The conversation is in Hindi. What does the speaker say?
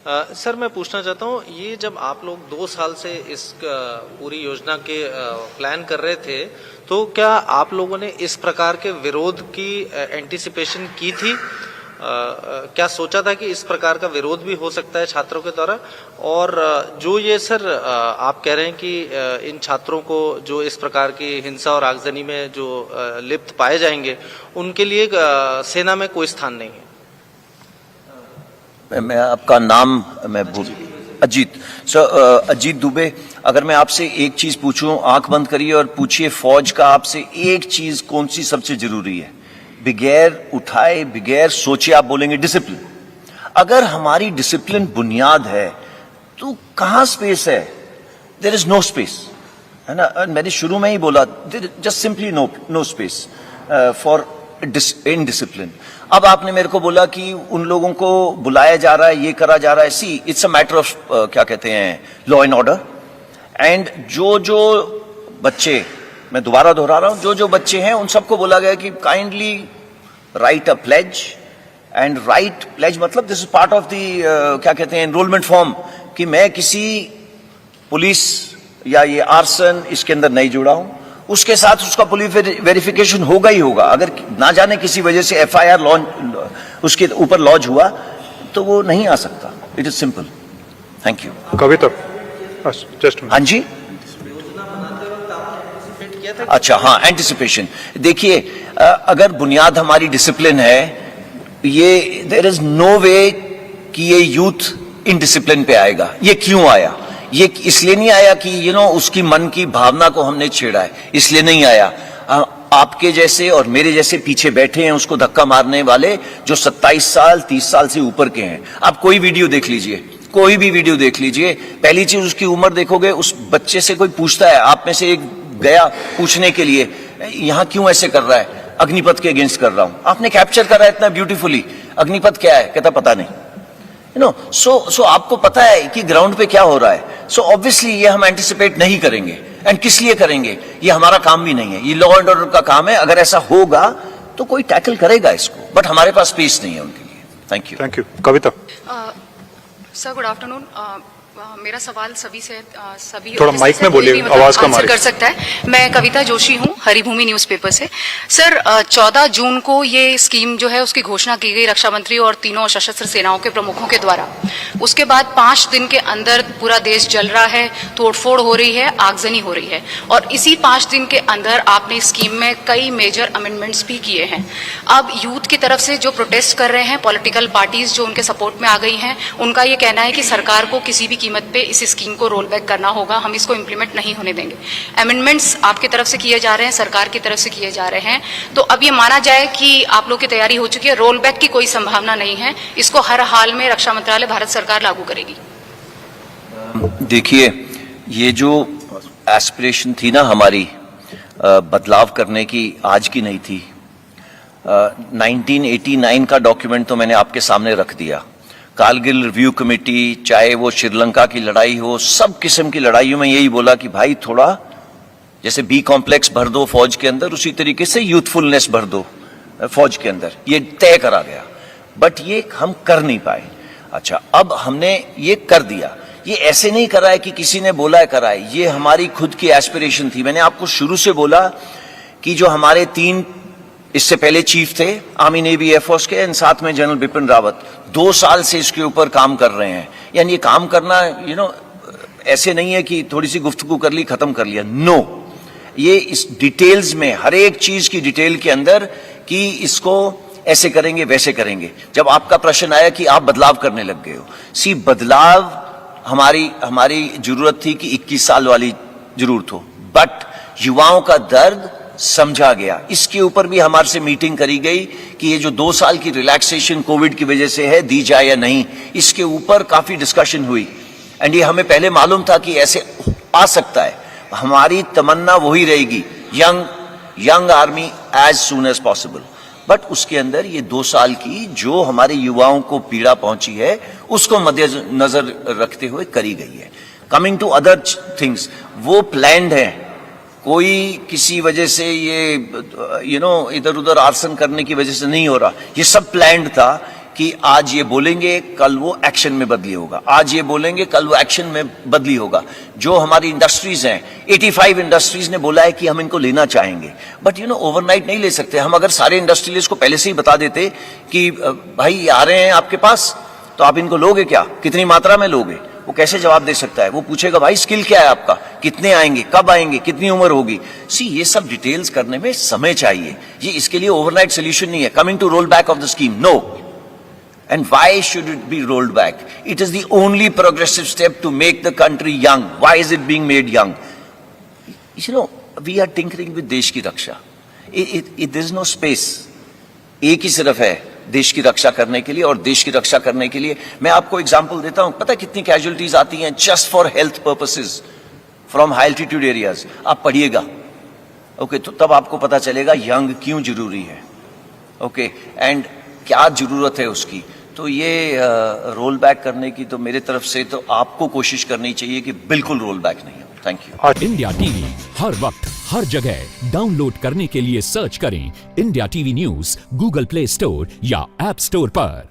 सर मैं पूछना चाहता हूँ, ये जब आप लोग 2 साल से इस पूरी योजना के प्लान कर रहे थे, तो क्या आप लोगों ने इस प्रकार के विरोध की एंटिसिपेशन की थी? क्या सोचा था कि इस प्रकार का विरोध भी हो सकता है छात्रों के द्वारा? और जो ये सर आप कह रहे हैं कि इन छात्रों को जो इस प्रकार की हिंसा और आगजनी में जो लिप्त पाए जाएंगे, उनके लिए सेना में कोई स्थान नहीं है। मैं आपका नाम मैं भूल अजीत अजीत दुबे। अगर मैं आपसे एक चीज पूछूं, आंख बंद करिए और पूछिए, फौज का आपसे एक चीज कौन सी सबसे जरूरी है? बगैर उठाए बगैर सोचे आप बोलेंगे डिसिप्लिन। अगर हमारी डिसिप्लिन बुनियाद है तो कहां स्पेस है? देयर इज नो स्पेस, है ना। मैंने शुरू में ही बोला, just simply no space for indiscipline. अब आपने मेरे को बोला कि उन लोगों को बुलाया जा रहा है, ये करा जा रहा है। सी, इट्स अ मैटर ऑफ क्या कहते हैं, लॉ एंड ऑर्डर। एंड जो बच्चे, मैं दोबारा दोहरा रहा हूं, जो बच्चे हैं उन सबको बोला गया कि kindly write a pledge. And write pledge मतलब this is part of the क्या कहते हैं, एनरोलमेंट फॉर्म, कि मैं किसी पुलिस या ये आर्सन इसके अंदर नहीं जुड़ा हूं। उसके साथ उसका पुलिस वेरिफिकेशन होगा ही होगा। अगर ना जाने किसी वजह से एफआईआर लॉन्च उसके ऊपर लॉन्च हुआ तो वो नहीं आ सकता। It is simple. Thank you. Kavita, just हाँ जी, अच्छा हाँ, एंटिसिपेशन। देखिए, अगर बुनियाद हमारी डिसिप्लिन है, ये देयर इज नो वे कि ये यूथ इनडिसिप्लिन पे आएगा। ये क्यों आया? ये इसलिए नहीं आया कि उसकी मन की भावना को हमने छेड़ा है, इसलिए नहीं आया। आपके जैसे और मेरे जैसे पीछे बैठे हैं उसको धक्का मारने वाले, जो 27 साल 30 साल से ऊपर के हैं। आप कोई वीडियो देख लीजिए, कोई भी वीडियो देख लीजिए, पहली चीज उसकी उम्र देखोगे। उस बच्चे से कोई पूछता है, आप में से एक गया पूछने के लिए, यहां क्यों ऐसे कर रहा है? अग्निपथ के अगेंस्ट कर रहा हूं। आपने कैप्चर करा इतना ब्यूटीफुली, अग्निपथ क्या है? कहता पता नहीं। सो आपको पता है कि ग्राउंड पे क्या हो रहा है। सो ऑब्वियसली ये हम एंटिसिपेट नहीं करेंगे। एंड किस लिए करेंगे? ये हमारा काम भी नहीं है, ये लॉ एंड ऑर्डर का काम है। अगर ऐसा होगा तो कोई टैकल करेगा इसको, बट हमारे पास स्पेस नहीं है उनके लिए। Thank you. Thank you. Kavita sir, good afternoon. मेरा सवाल सभी से सभी थोड़ा माइक में बोलिए, आवाज कम आ रही है। कर सकता है। मैं कविता जोशी हूँ, हरिभूमि न्यूज़पेपर से। सर, 14 जून को ये स्कीम जो है उसकी घोषणा की गई रक्षा मंत्री और तीनों सशस्त्र सेनाओं के प्रमुखों के द्वारा। उसके बाद 5 दिन के अंदर पूरा देश जल रहा है, तोड़फोड़ हो रही है, आगजनी हो रही है, और इसी 5 दिन के अंदर आपने स्कीम में कई मेजर अमेंडमेंट्स भी किए हैं। अब यूथ की तरफ से जो प्रोटेस्ट कर रहे हैं, पॉलिटिकल पार्टीज जो उनके सपोर्ट में आ गई हैं, उनका ये कहना है कि सरकार को किसी भी कीमत पे इस स्कीम को रोल बैक करना होगा, हम इसको इंप्लीमेंट नहीं होने देंगे। अमेंडमेंट्स आपकी तरफ से किए जा रहे हैं, सरकार की तरफ से किए जा रहे हैं, तो अब ये माना जाए कि आप लोग की तैयारी हो चुकी है, रोल बैक की कोई संभावना नहीं है, इसको हर हाल में रक्षा मंत्रालय भारत सरकार लागू करेगी। देखिए, ये जो एस्पिरेशन थी ना हमारी बदलाव करने की, आज की नहीं थी। 1989 का डॉक्यूमेंट तो मैंने आपके सामने रख दिया। कारगिल रिव्यू कमेटी, चाहे वो श्रीलंका की लड़ाई हो, सब किस्म की लड़ाइयों में यही बोला कि भाई थोड़ा जैसे बी कॉम्प्लेक्स भर दो फौज के अंदर, उसी तरीके से यूथफुलनेस भर दो फौज के अंदर। ये तय करा गया, बट ये हम कर नहीं पाए। अच्छा, अब हमने ये कर दिया। ये ऐसे नहीं करा है कि किसी ने बोला है करा है, ये हमारी खुद की एस्पिरेशन थी। मैंने आपको शुरू से बोला कि जो हमारे 3 इससे पहले चीफ थे आर्मी नेवी एयरफोर्स के, साथ में जनरल बिपिन रावत, 2 साल से इसके ऊपर काम कर रहे हैं। यानी ये काम करना ऐसे नहीं है कि थोड़ी सी गुफ्तगू कर ली खत्म कर लिया। नो, ये इस डिटेल्स में, हर एक चीज की डिटेल के अंदर कि इसको ऐसे करेंगे वैसे करेंगे। जब आपका प्रश्न आया कि आप बदलाव करने लग गए हो, सी बदलाव हमारी जरूरत थी कि 21 साल वाली जरूरत हो, बट युवाओं का दर्द समझा गया। इसके ऊपर भी हमारे से मीटिंग करी गई कि ये जो 2 साल की रिलैक्सेशन कोविड की वजह से है, दी जाए या नहीं। इसके ऊपर काफी डिस्कशन हुई, एंड ये हमें पहले मालूम था कि ऐसे आ सकता है। हमारी तमन्ना वही रहेगी, young army as soon as possible, but उसके अंदर ये 2 साल की जो हमारे युवाओं को पीड़ा पहुंची है, उसको मद्देनजर रखते हुए करी गई है। कमिंग टू अदर थिंग्स, वो प्लान्ड है, कोई किसी वजह से ये इधर उधर आर्सन करने की वजह से नहीं हो रहा। ये सब प्लान्ड था कि आज ये बोलेंगे कल वो एक्शन में बदली होगा, आज ये बोलेंगे कल वो एक्शन में बदली होगा। जो हमारी इंडस्ट्रीज हैं, 85 इंडस्ट्रीज ने बोला है कि हम इनको लेना चाहेंगे, बट ओवरनाइट नहीं ले सकते। हम अगर सारे इंडस्ट्रियलिस्ट को पहले से ही बता देते कि भाई ये आ रहे हैं आपके पास, तो आप इनको लोगे क्या, कितनी मात्रा में लोगे, वो कैसे जवाब दे सकता है? वो पूछेगा भाई स्किल क्या है आपका, कितने आएंगे, कब आएंगे, कितनी उम्र होगी। सी, ये सब डिटेल्स करने में समय चाहिए, ये इसके लिए ओवरनाइट सोल्यूशन नहीं है। Coming to roll back of the scheme, no. And why should it be rolled back? It is the only progressive step to make the country young. Why is it being made young? We are tinkering with देश की रक्षा. There is no space. एक ही सिर्फ है देश की रक्षा करने के लिए, और देश की रक्षा करने के लिए मैं आपको एग्जांपल देता हूं। पता है कितनी कैजुअलिटीज आती हैं just for health purposes from high altitude areas? आप पढ़िएगा, ओके, तो तब आपको पता चलेगा यंग क्यों जरूरी है, ओके, एंड क्या जरूरत है उसकी। तो ये रोल बैक करने की तो मेरे तरफ से तो आपको कोशिश करनी चाहिए कि बिल्कुल रोल बैक नहीं हो। Thank you. इंडिया टीवी हर वक्त हर जगह डाउनलोड करने के लिए सर्च करें India TV news Google play store या ऐप स्टोर पर।